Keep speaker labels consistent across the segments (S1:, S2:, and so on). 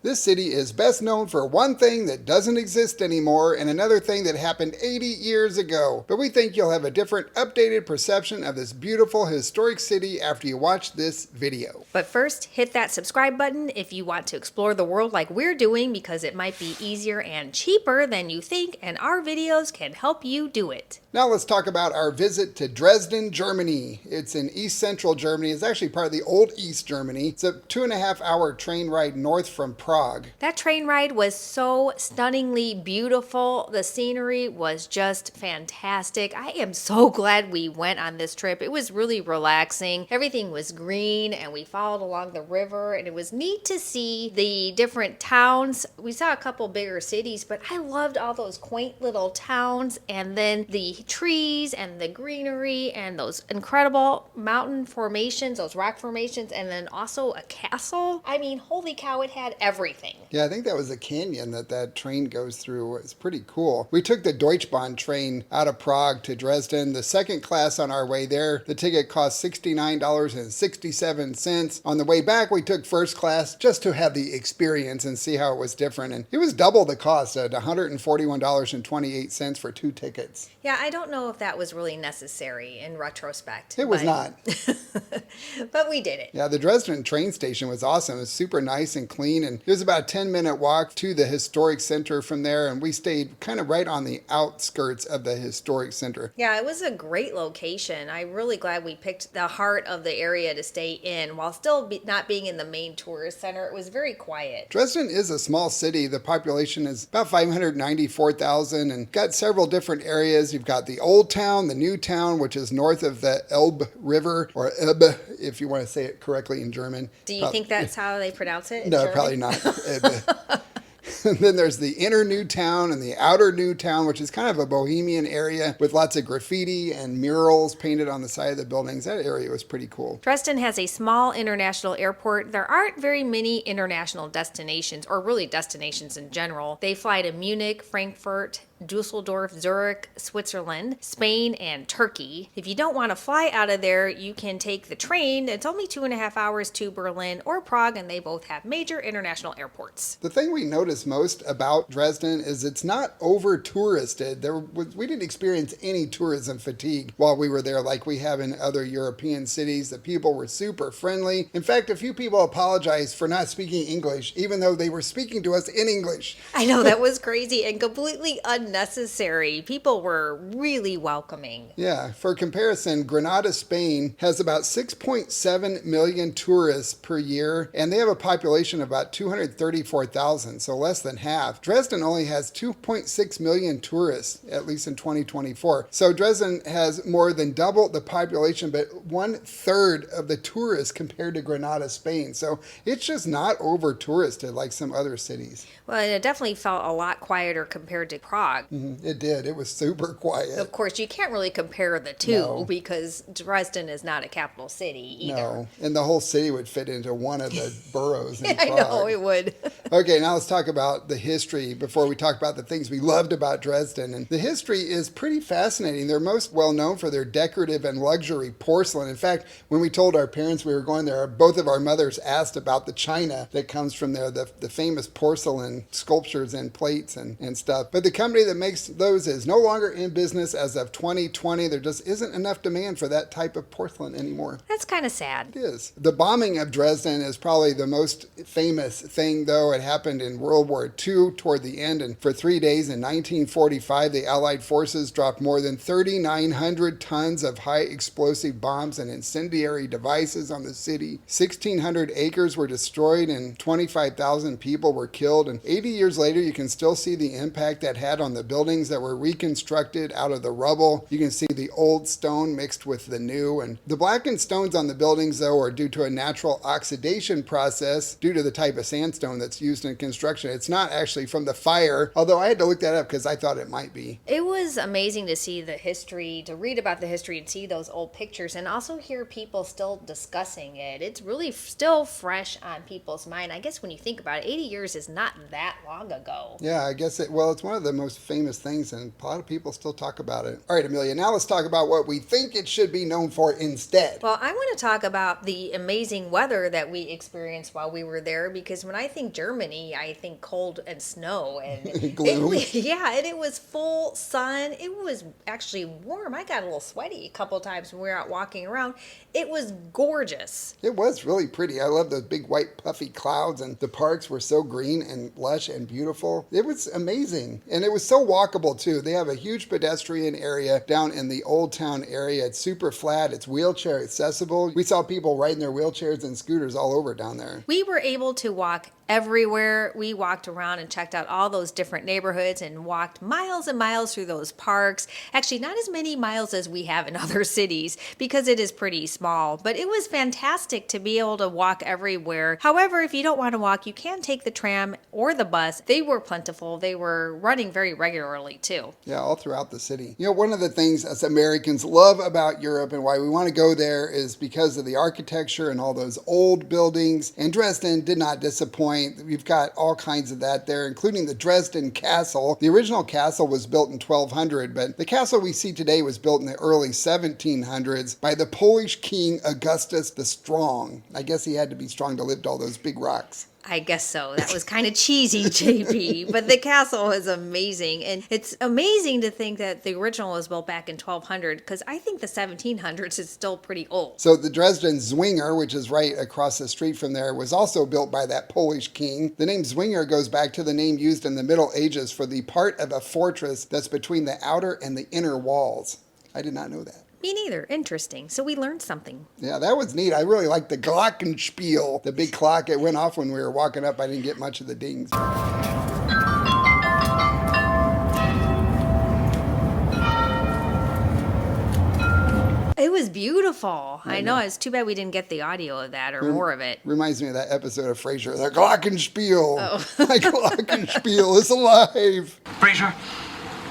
S1: This city is best known for one thing that doesn't exist anymore and another thing that happened 80 years ago. But we think you'll have a different, updated perception of this beautiful historic city after you watch this video.
S2: But first, hit that subscribe button if you want to explore the world like we're doing, because it might be easier and cheaper than you think, and our videos can help you do it.
S1: Now let's talk about our visit to Dresden, Germany. It's in East Central Germany. It's actually part of the old East Germany. It's a 2.5-hour train ride north from Prague.
S2: That train ride was so stunningly beautiful. The scenery was just fantastic. I am so glad we went on this trip. It was really relaxing. Everything was green and we followed along the river, and it was neat to see the different towns. We saw a couple bigger cities, but I loved all those quaint little towns, and then the trees and the greenery and those incredible mountain formations, those rock formations, and then also a castle. I mean, holy cow, it had everything.
S1: Yeah, I think that was a canyon that train goes through. It's pretty cool. We took the Deutschbahn train out of Prague to Dresden, the second class on our way there. The ticket cost $69.67. On the way back, we took first class just to have the experience and see how it was different. And it was double the cost at $141.28 for 2 tickets.
S2: Yeah, I don't know if that was really necessary in retrospect.
S1: It was not.
S2: But we did it.
S1: Yeah, the Dresden train station was awesome. It was super nice and clean, and it was about a 10-minute walk to the historic center from there, and we stayed kind of right on the outskirts of the historic center.
S2: Yeah, it was a great location. I'm really glad we picked the heart of the area to stay in while still not being in the main tourist center. It was very quiet.
S1: Dresden is a small city. The population is about 594,000 and got several different areas. You've got the old town, the new town, which is north of the Elbe River, or Elbe, if you want to say it correctly in German.
S2: Do you think that's how they pronounce it in
S1: No,
S2: German?
S1: probably not. And then there's the inner new town and the outer new town, which is kind of a bohemian area with lots of graffiti and murals painted on the side of the buildings. That area was pretty cool.
S2: Dresden has a small international airport. There aren't very many international destinations, or really destinations in general. They fly to Munich, Frankfurt, Dusseldorf, Zurich, Switzerland, Spain, and Turkey. If you don't want to fly out of there, you can take the train. It's only 2.5 hours to Berlin or Prague, and they both have major international airports.
S1: The thing we noticed most about Dresden is it's not over-touristed. We didn't experience any tourism fatigue while we were there like we have in other European cities. The people were super friendly. In fact, a few people apologized for not speaking English, even though they were speaking to us in English.
S2: I know, that was crazy and completely unnecessary. People were really welcoming.
S1: Yeah, for comparison, Granada, Spain has about 6.7 million tourists per year, and they have a population of about 234,000, so less than half. Dresden only has 2.6 million tourists, at least in 2024. So Dresden has more than double the population, but 1/3 of the tourists compared to Granada, Spain. So it's just not over-touristed like some other cities.
S2: Well, it definitely felt a lot quieter compared to Prague.
S1: It did. It was super quiet.
S2: Of course, you can't really compare the two
S1: No.
S2: because Dresden is not a capital city either.
S1: No, and the whole city would fit into one of the boroughs in
S2: I
S1: Prague.
S2: know, it would.
S1: Okay, now let's talk about the history before we talk about the things we loved about Dresden. And the history is pretty fascinating. They're most well known for their decorative and luxury porcelain. In fact, when we told our parents we were going there, both of our mothers asked about the china that comes from there, the famous porcelain sculptures and plates and stuff. But the company that makes those is no longer in business as of 2020. There just isn't enough demand for that type of porcelain anymore.
S2: That's kind of sad.
S1: It is. The bombing of Dresden is probably the most famous thing, though. It happened in World War II toward the end, and for 3 days in 1945, the Allied forces dropped more than 3,900 tons of high explosive bombs and incendiary devices on the city. 1,600 acres were destroyed and 25,000 people were killed. And 80 years later, you can still see the impact that had on the buildings that were reconstructed out of the rubble. You can see the old stone mixed with the new. And the blackened stones on the buildings, though, are due to a natural oxidation process due to the type of sandstone that's used in construction. It's not actually from the fire, although I had to look that up because I thought it might be.
S2: It was amazing to see the history, to read about the history and see those old pictures, and also hear people still discussing it. It's really still fresh on people's mind. I guess when you think about it, 80 years is not that long ago.
S1: Yeah, I guess it's one of the most famous things, and a lot of people still talk about it. All right, Amelia, now let's talk about what we think it should be known for instead.
S2: Well, I want to talk about the amazing weather that we experienced while we were there, because when I think Germany, I think cold and snow and
S1: Gloom.
S2: yeah, and it was full sun. It was actually warm. I got a little sweaty a couple times when we were out walking around. It was gorgeous.
S1: It was really pretty. I love those big white puffy clouds, and the parks were so green and lush and beautiful. It was amazing. And it was so walkable too. They have a huge pedestrian area down in the Old Town area. It's super flat. It's wheelchair accessible. We saw people riding their wheelchairs and scooters all over down there.
S2: We were able to walk everywhere. We walked around and checked out all those different neighborhoods and walked miles and miles through those parks. Actually, not as many miles as we have in other cities because it is pretty small, but it was fantastic to be able to walk everywhere. However, if you don't want to walk, you can take the tram or the bus. They were plentiful. They were running very regularly too.
S1: Yeah, all throughout the city. You know, one of the things as Americans love about Europe and why we want to go there is because of the architecture and all those old buildings. And Dresden did not disappoint. We've got all kinds of that there, including the Dresden Castle. The original castle was built in 1200, but the castle we see today was built in the early 1700s by the Polish king Augustus the Strong. I guess he had to be strong to lift all those big rocks.
S2: I guess so. That was kind of cheesy, JP, but the castle was amazing. And it's amazing to think that the original was built back in 1200, because I think the 1700s is still pretty old.
S1: So the Dresden Zwinger, which is right across the street from there, was also built by that Polish king. The name Zwinger goes back to the name used in the Middle Ages for the part of a fortress that's between the outer and the inner walls. I did not know that.
S2: Me neither. Interesting. So we learned something.
S1: Yeah, that was neat. I really liked the glockenspiel, the big clock. It went off when we were walking up. I didn't get much of the dings.
S2: It was beautiful. I know. It's too bad we didn't get the audio of that or more of it.
S1: Reminds me of that episode of Frasier, the glockenspiel.
S2: Oh.
S1: My glockenspiel is alive.
S3: Frasier,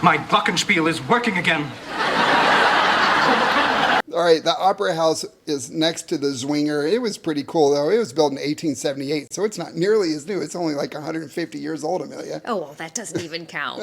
S3: my glockenspiel is working again.
S1: All right, the Opera House is next to the Zwinger. It was pretty cool, though. It was built in 1878, so it's not nearly as new. It's only like 150 years old, Amelia.
S2: Oh, well, that doesn't even count.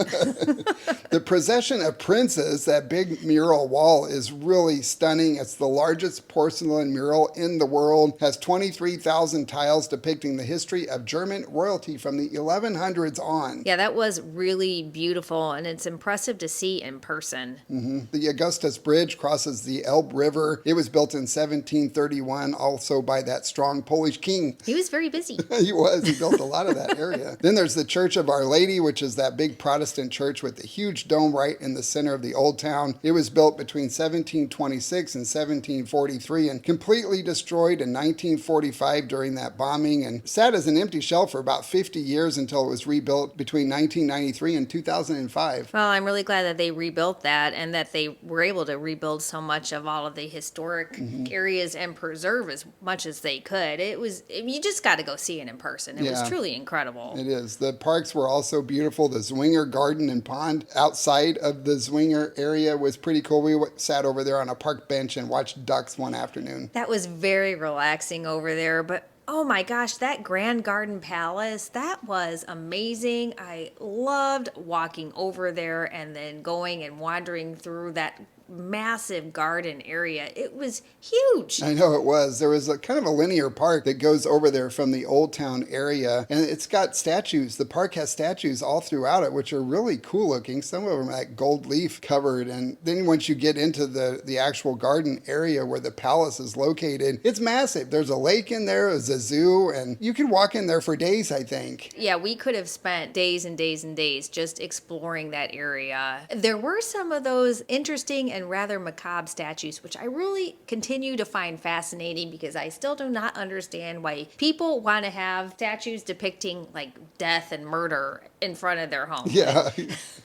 S1: The Procession of Princes, that big mural wall, is really stunning. It's the largest porcelain mural in the world. Has 23,000 tiles depicting the history of German royalty from the 1100s on.
S2: Yeah, that was really beautiful, and it's impressive to see in person.
S1: Mm-hmm. The Augustus Bridge crosses the Elbe River. It was built in 1731, also by that strong Polish king.
S2: He was very busy.
S1: He was. He built a lot of that area. Then there's the Church of Our Lady, which is that big Protestant church with the huge dome right in the center of the Old Town. It was built between 1726 and 1743 and completely destroyed in 1945 during that bombing, and sat as an empty shell for about 50 years until it was rebuilt between 1993 and 2005.
S2: Well, I'm really glad that they rebuilt that and that they were able to rebuild so much of all of the historic areas and preserve as much as they could. It was, you just got to go see it in person. It was truly incredible.
S1: It is. The parks were also beautiful. The Zwinger Garden and Pond outside of the Zwinger area was pretty cool. We sat over there on a park bench and watched ducks one afternoon.
S2: That was very relaxing over there, but oh my gosh, that Grand Garden Palace, that was amazing. I loved walking over there and then going and wandering through that massive garden area. It was huge.
S1: I know it was. There was a kind of a linear park that goes over there from the Old Town area, and it's got statues. The park has statues all throughout it, which are really cool looking. Some of them are like gold leaf covered, and then once you get into the actual garden area where the palace is located, it's massive. There's a lake in there, there's a zoo, and you can walk in there for days, I think.
S2: Yeah, we could have spent days and days and days just exploring that area. There were some of those interesting and rather macabre statues, which I really continue to find fascinating because I still do not understand why people want to have statues depicting like death and murder in front of their home.
S1: Yeah,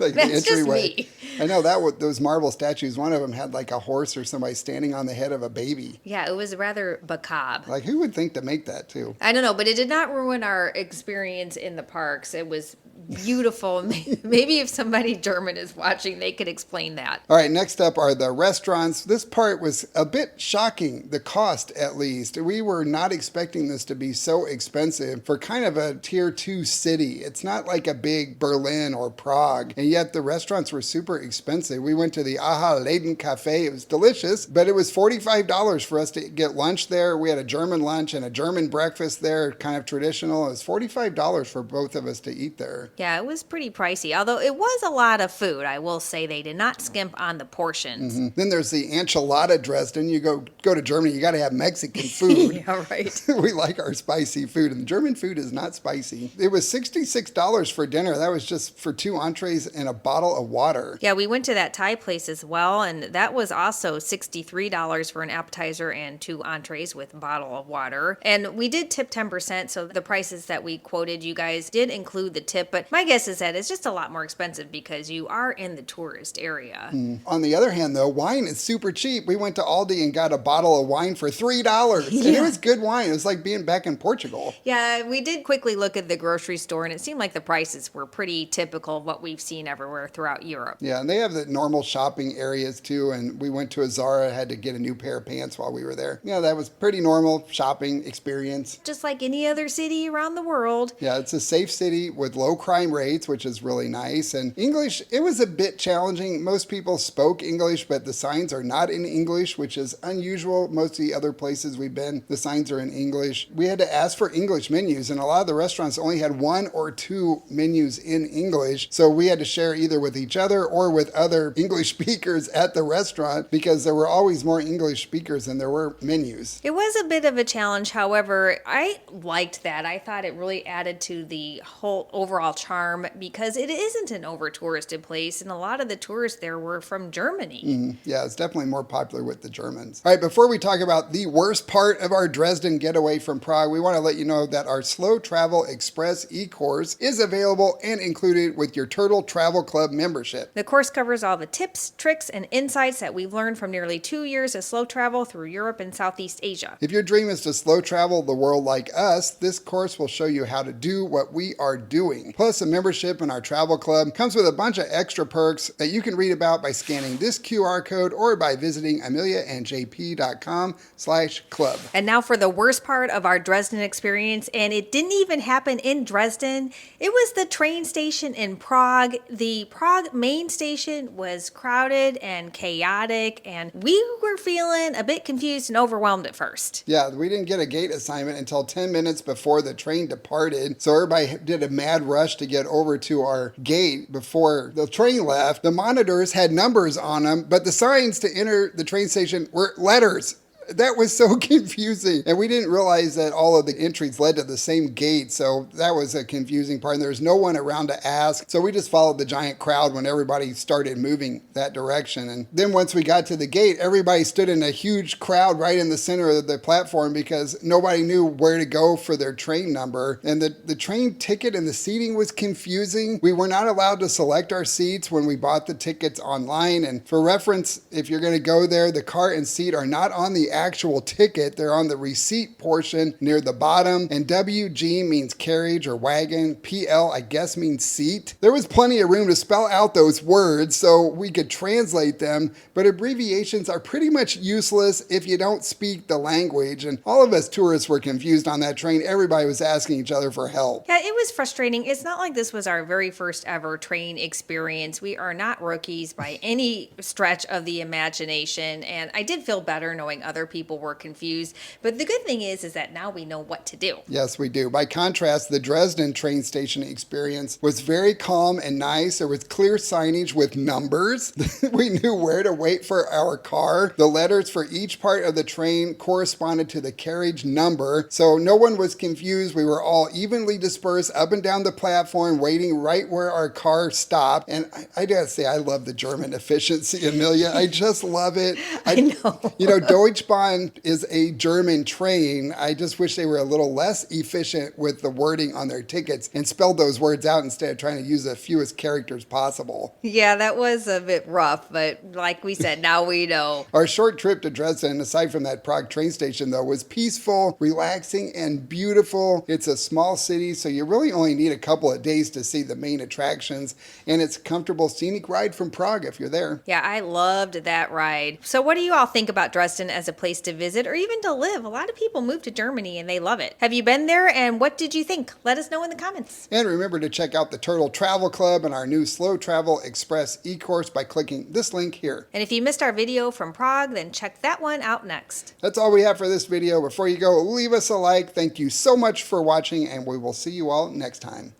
S1: like
S2: That's
S1: the entryway.
S2: just me.
S1: I know those marble statues, one of them had like a horse or somebody standing on the head of a baby.
S2: Yeah, it was rather macabre.
S1: Like, who would think to make that too?
S2: I don't know, but it did not ruin our experience in the parks. It was beautiful. Maybe if somebody German is watching, they could explain that.
S1: All right, next up are the restaurants. This part was a bit shocking, the cost at least. We were not expecting this to be so expensive for kind of a tier 2 city. It's not like a big Berlin or Prague, and yet the restaurants were super expensive. We went to the Aha Leden Cafe. It was delicious, but it was $45 for us to get lunch there. We had a German lunch and a German breakfast there, kind of traditional. It was $45 for both of us to eat there.
S2: Yeah, it was pretty pricey, although it was a lot of food. I will say they did not skimp on the portions.
S1: Then there's the enchilada Dresden. You go to Germany, you got to have Mexican food.
S2: Yeah, right.
S1: We like our spicy food, and German food is not spicy. It was $66 for dinner. That was just for 2 entrees and a bottle of water.
S2: Yeah, we went to that Thai place as well, and that was also $63 for an appetizer and 2 entrees with a bottle of water. And we did tip 10%, so the prices that we quoted you guys did include the tip, but my guess is that it's just a lot more expensive because you are in the tourist area.
S1: On the other hand, though, wine is super cheap. We went to Aldi and got a bottle of wine for $3. And it was good wine. It was like being back in Portugal.
S2: Yeah, we did quickly look at the grocery store, and it seemed like the prices were pretty typical of what we've seen everywhere throughout Europe.
S1: Yeah, and they have the normal shopping areas too. And we went to a Zara, had to get a new pair of pants while we were there. Yeah, that was pretty normal shopping experience.
S2: Just like any other city around the world.
S1: Yeah, it's a safe city with low crime rates, which is really nice. And English, it was a bit challenging. Most people spoke English, but the signs are not in English, which is unusual. Most of the other places we've been, the signs are in English. We had to ask for English menus, and a lot of the restaurants only had 1 or 2 menus in English. So we had to share either with each other or with other English speakers at the restaurant because there were always more English speakers than there were menus.
S2: It was a bit of a challenge, however, I liked that. I thought it really added to the whole overall charm because it isn't an over-touristed place, and a lot of the tourists there were from Germany.
S1: Yeah, it's definitely more popular with the Germans. All right, before we talk about the worst part of our Dresden getaway from Prague, we want to let you know that our Slow Travel Express e-course is available and included with your Turtle Travel Club membership.
S2: The course covers all the tips, tricks, and insights that we've learned from nearly 2 years of slow travel through Europe and Southeast Asia.
S1: If your dream is to slow travel the world like us, this course will show you how to do what we are doing. Plus, a membership in our travel club comes with a bunch of extra perks that you can read about by scanning this QR code or by visiting ameliaandjp.com/club.
S2: And now for the worst part of our Dresden experience, and it didn't even happen in Dresden. It was the train station in Prague. The Prague main station was crowded and chaotic, and we were feeling a bit confused and overwhelmed at first.
S1: Yeah, we didn't get a gate assignment until 10 minutes before the train departed, so everybody did a mad rush to get over to our gate before the train left. The monitors had numbers on them, but the signs to enter the train station were letters. That was so confusing. And we didn't realize that all of the entries led to the same gate. So that was a confusing part. And there was no one around to ask. So we just followed the giant crowd when everybody started moving that direction. And then once we got to the gate, everybody stood in a huge crowd right in the center of the platform because nobody knew where to go for their train number. And the train ticket and the seating was confusing. We were not allowed to select our seats when we bought the tickets online. And for reference, if you're going to go there, the car and seat are not on the actual ticket. They're on the receipt portion near the bottom, and WG means carriage or wagon. PL, I guess, means seat. There was plenty of room to spell out those words so we could translate them, but abbreviations are pretty much useless if you don't speak the language, and all of us tourists were confused on that train. Everybody was asking each other for help.
S2: Yeah, it was frustrating. It's not like this was our very first ever train experience. We are not rookies by any stretch of the imagination, and I did feel better knowing other people were confused. But the good thing is that now we know what to do.
S1: Yes, we do. By contrast, the Dresden train station experience was very calm and nice. There was clear signage with numbers. We knew where to wait for our car. The letters for each part of the train corresponded to the carriage number, so no one was confused. We were all evenly dispersed up and down the platform, waiting right where our car stopped. And I gotta say, I love the German efficiency, Amelia. I just love it.
S2: I know.
S1: Deutsche Ostbahn is a German train. I just wish they were a little less efficient with the wording on their tickets and spelled those words out instead of trying to use the fewest characters possible.
S2: Yeah, that was a bit rough, but like we said, now we know.
S1: Our short trip to Dresden, aside from that Prague train station, though, was peaceful, relaxing, and beautiful. It's a small city, so you really only need a couple of days to see the main attractions, and it's a comfortable scenic ride from Prague if you're there.
S2: Yeah, I loved that ride. So what do you all think about Dresden as a place to visit or even to live? A lot of people move to Germany and they love it. Have you been there and what did you think? Let us know in the comments.
S1: And remember to check out the Turtle Travel Club and our new Slow Travel Express e-course by clicking this link here.
S2: And if you missed our video from Prague, then check that one out next.
S1: That's all we have for this video. Before you go, leave us a like. Thank you so much for watching, and we will see you all next time.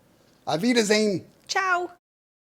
S1: Auf Wiedersehen.
S2: Ciao.